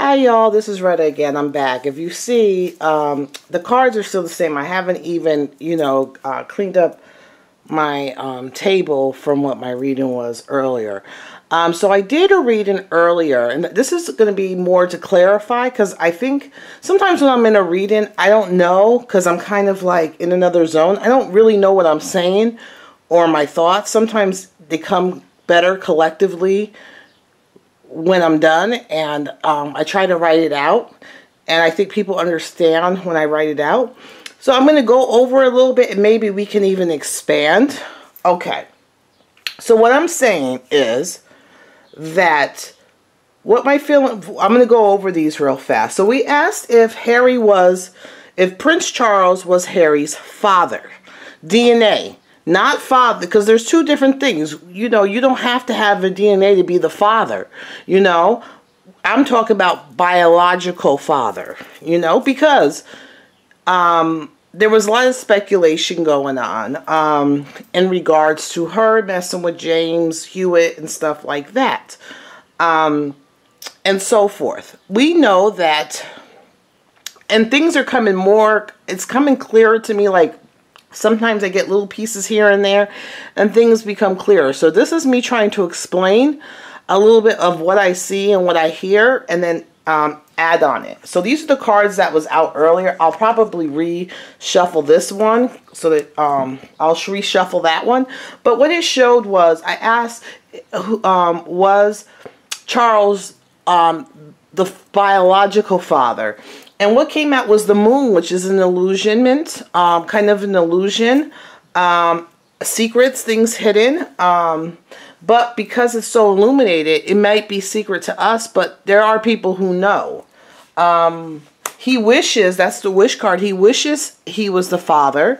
Hi y'all, this is Retta again. I'm back. If you see, the cards are still the same. I haven't even, cleaned up my table from what my reading was earlier. So I did a reading earlier, and this is going to be more to clarify, because I think sometimes when I'm in a reading, I don't know, because I'm kind of like in another zone. I don't really know what I'm saying or my thoughts. Sometimes they come better collectively when I'm done, and I try to write it out, and I think people understand when I write it out. So I'm going to go over a little bit, and maybe we can even expand. Okay, so what I'm saying is that what my feeling, I'm going to go over these real fast. So we asked if Prince Charles was Harry's father. DNA. Not father, because there's two different things. You don't have to have a DNA to be the father. I'm talking about biological father, because there was a lot of speculation going on in regards to her messing with James Hewitt and stuff like that, and so forth. We know that, and things are coming it's coming clearer to me, like, sometimes I get little pieces here and there, and things become clearer. So this is me trying to explain a little bit of what I see and what I hear, and then add on it. So these are the cards that was out earlier. I'll probably reshuffle this one, so that I'll reshuffle that one. But what it showed was, I asked, was Charles the biological father? And what came out was the moon, which is an illusionment, kind of an illusion, secrets, things hidden. But because it's so illuminated, it might be secret to us, but there are people who know. He wishes, that's the wish card, he wishes he was the father.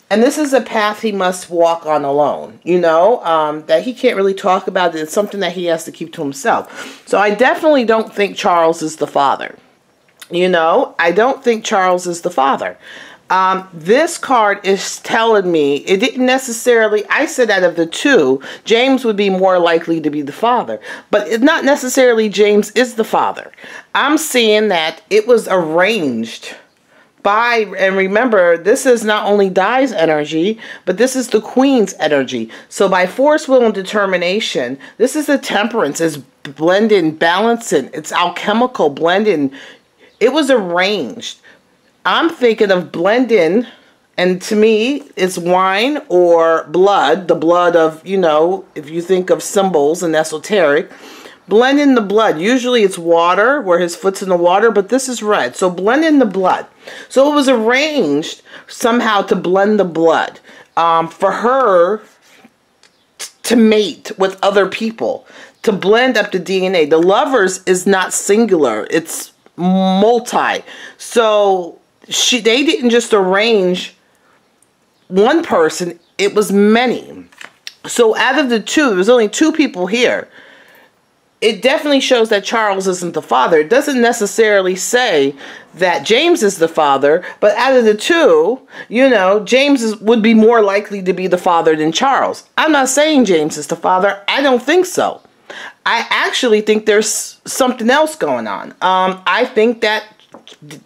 And this is a path he must walk on alone, that he can't really talk about. It's something that he has to keep to himself. So I definitely don't think Charles is the father. I don't think Charles is the father. This card is telling me, it didn't necessarily, I said out of the two, James would be more likely to be the father. But it's not necessarily James is the father. I'm seeing that it was arranged by, and remember, this is not only Di's energy, but this is the Queen's energy. So by force, will, and determination, this is the temperance, it's blending, balancing, it's alchemical blending. It was arranged. I'm thinking of blending, and to me, it's wine or blood, the blood of, if you think of symbols and esoteric, blending the blood. Usually it's water, where his foot's in the water, but this is red. So blending the blood. So it was arranged somehow to blend the blood, for her to mate with other people, to blend up the DNA. The lovers is not singular, it's multi. So they didn't just arrange one person, it was many. So out of the two, there's only two people here. It definitely shows that Charles isn't the father. It doesn't necessarily say that James is the father, but out of the two, James would be more likely to be the father than Charles. I'm not saying James is the father. I don't think so. I actually think there's something else going on. I think that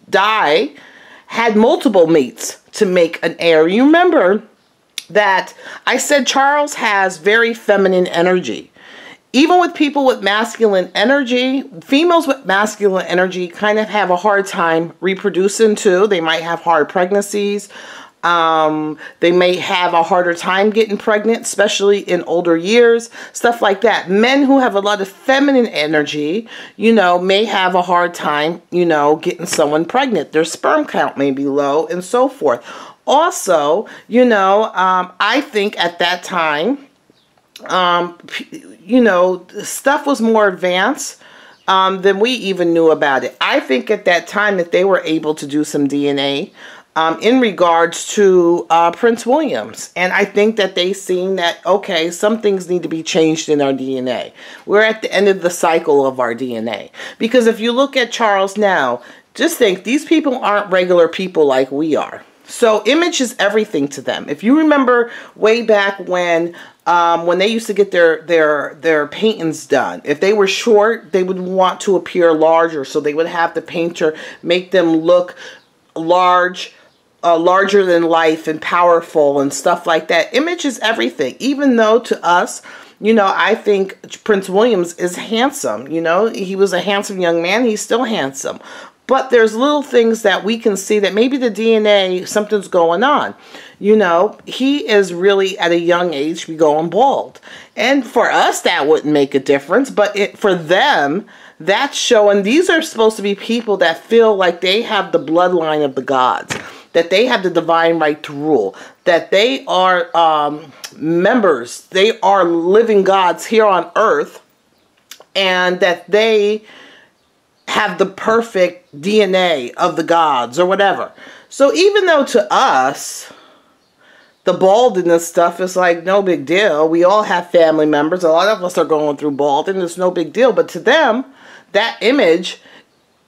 Di had multiple mates to make an heir. You remember that I said Charles has very feminine energy. Even with people with masculine energy, females with masculine energy kind of have a hard time reproducing too. They might have hard pregnancies. They may have a harder time getting pregnant, especially in older years, stuff like that. Men who have a lot of feminine energy, may have a hard time, getting someone pregnant. Their sperm count may be low and so forth. Also, I think at that time, stuff was more advanced than we even knew about it. I think at that time that they were able to do some DNA in regards to Prince William's. And I think that they seen that, okay, some things need to be changed in our DNA. We're at the end of the cycle of our DNA. Because if you look at Charles now, just think, these people aren't regular people like we are. So image is everything to them. If you remember way back when they used to get their paintings done, if they were short, they would want to appear larger. So they would have the painter make them look large, larger than life and powerful and stuff like that. Image is everything. Even though to us, you know, I think Prince Williams is handsome. You know, he was a handsome young man. He's still handsome. But there's little things that we can see that maybe the DNA, something's going on. You know, he is really at a young age be going bald. And for us, that wouldn't make a difference. But for them, that's showing these are supposed to be people that feel like they have the bloodline of the gods, that they have the divine right to rule, that they are members, they are living gods here on earth, and that they have the perfect DNA of the gods or whatever. So even though to us, the baldness stuff is like no big deal. We all have family members. A lot of us are going through balding. It's no big deal. But to them, that image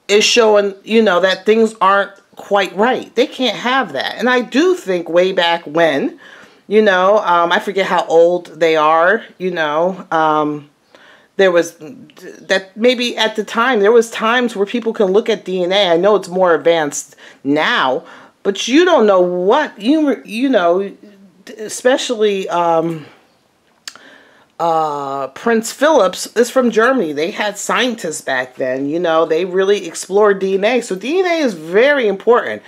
is showing, you know, that things aren't quite right. They can't have that. And I do think way back when, you know, I forget how old they are, you know, there was that maybe at the time, there was times where people can look at DNA. I know it's more advanced now, but you don't know what, you know, especially Prince Philip's is from Germany. They had scientists back then, you know, they really explored DNA. So DNA is very important,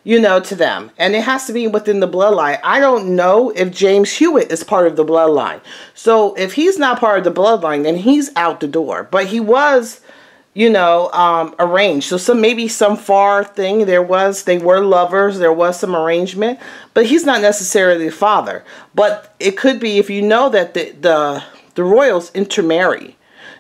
you know, to them. And it has to be within the bloodline. I don't know if James Hewitt is part of the bloodline. So if he's not part of the bloodline, then he's out the door. But he was, you know, arranged. So maybe some far thing, they were lovers, there was some arrangement, but he's not necessarily the father. But it could be, if you know that the royals intermarry,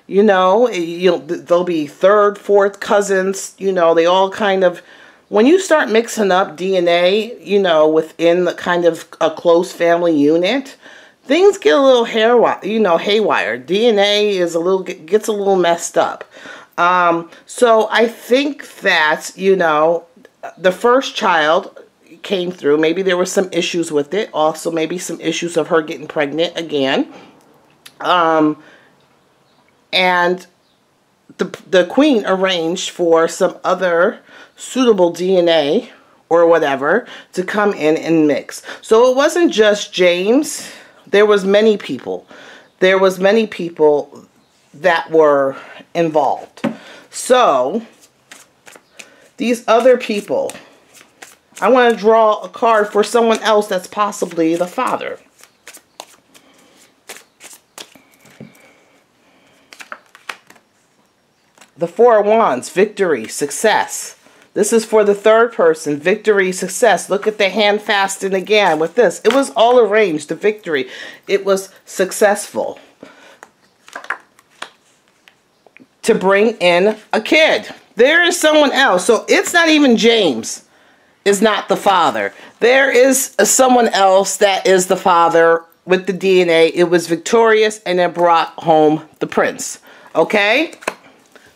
you know, they'll be third, fourth cousins, you know, they all kind of, when you start mixing up DNA, you know, within the kind of a close family unit, things get a little haywire. DNA is gets a little messed up. So I think that, you know, the first child came through. Maybe there were some issues with it. Also, maybe some issues of her getting pregnant again. And the queen arranged for some other suitable DNA or whatever to come in and mix. So it wasn't just James. There was many people. There was many people that were involved. So these other people, I want to draw a card for someone else that's possibly the father. The Four of Wands, victory, success. This is for the third person, victory, success. Look at the hand fasten again with this. It was all arranged, the victory. It was successful to bring in a kid. There is someone else. So it's not even James is not the father. There is someone else that is the father with the DNA. It was victorious and it brought home the prince. Okay?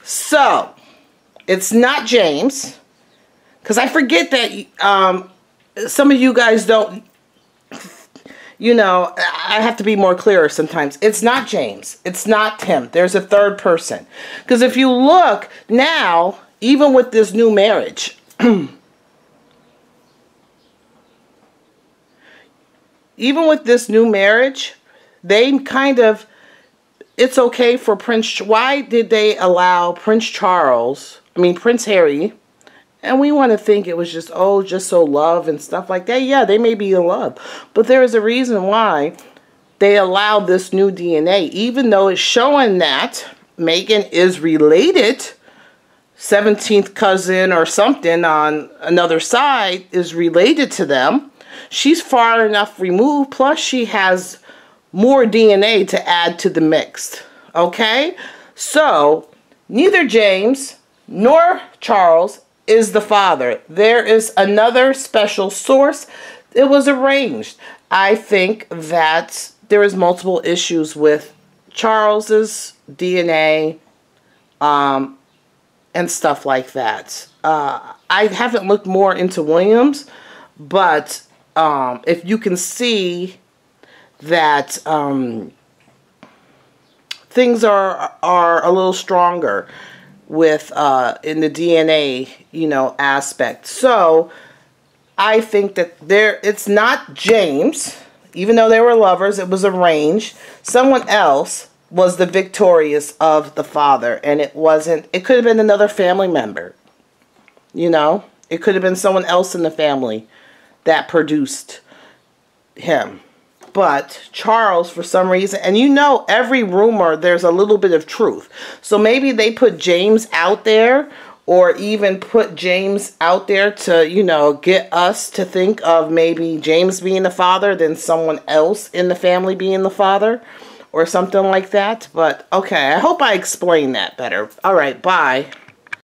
So, it's not James. Because I forget that some of you guys don't, you know, I have to be more clearer sometimes. It's not James. It's not Tim. There's a third person. Because if you look now, even with this new marriage, even with this new marriage, they kind of, it's okay for why did they allow Prince Harry, and we want to think it was just, oh, just so love and stuff like that. Yeah, they may be in love. But there is a reason why they allowed this new DNA, even though it's showing that Meghan is related, 17th cousin or something on another side is related to them. She's far enough removed, plus she has more DNA to add to the mix. Okay? So, neither James nor Charles is the father. There is another special source. It was arranged. I think that there is multiple issues with Charles's DNA and stuff like that. I haven't looked more into Williams, But if you can see that things are a little stronger with in the DNA, you know, aspect. So I think that it's not James, even though they were lovers, it was arranged. Someone else was the victorious of the father, and it could have been another family member, you know. It could have been someone else in the family that produced him. But Charles, for some reason, and you know, every rumor, there's a little bit of truth. So maybe they put James out there, or even put James out there to, you know, get us to think of maybe James being the father, then someone else in the family being the father, or something like that. But, okay, I hope I explained that better. All right, bye.